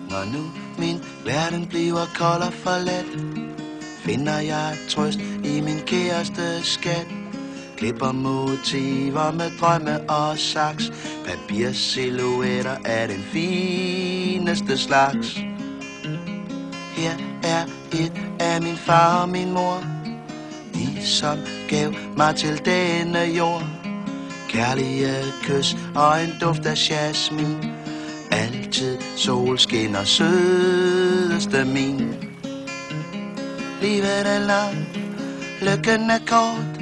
Når nu min verden bliver kold og for let, finder jeg trøst i min kæreste skat. Klipper motiver med drømme og saks, papirsilhuetter af den fineste slags. Her er et af min far og min mor, de som gav mig til denne jord. Kærlige kys og en duft af jasmin, altid solskin og sødeste min. Livet er langt, lykken er kort,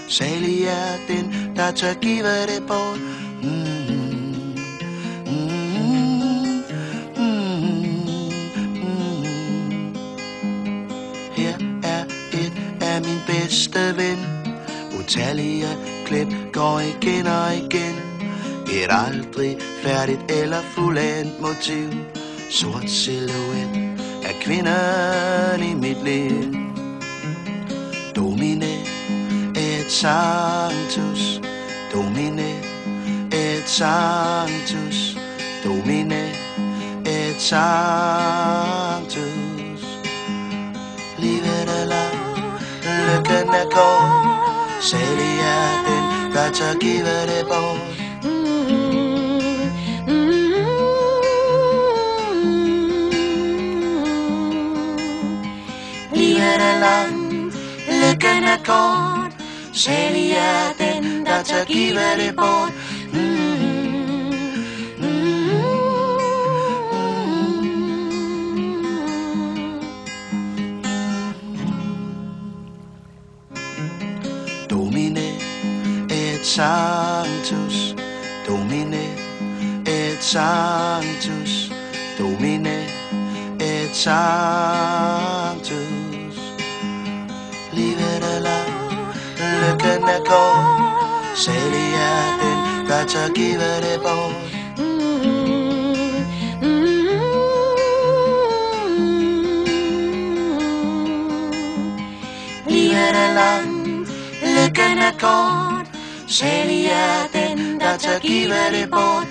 salig er den, der tør give det bort. Her er et af min bedste ven, utallige klip går igen og igen. Et aldrig færdigt eller fuldendt motiv, sort silhuet af kvinden i mit liv. Domine et sanctus, domine et sanctus, domine et sanctus. Livet er langt, lykken er kort, salig er den, der tør give det bort. Livet er langt, lykken er kort, salig er den, der tør give det bort. Domine et sanctus, domine et sanctus, domine et sanctus. Livet er langt, lykken er kort, salig er den, der tør give det bort. Livet er langt, lykken er kort, salig er den, der tør give det bort.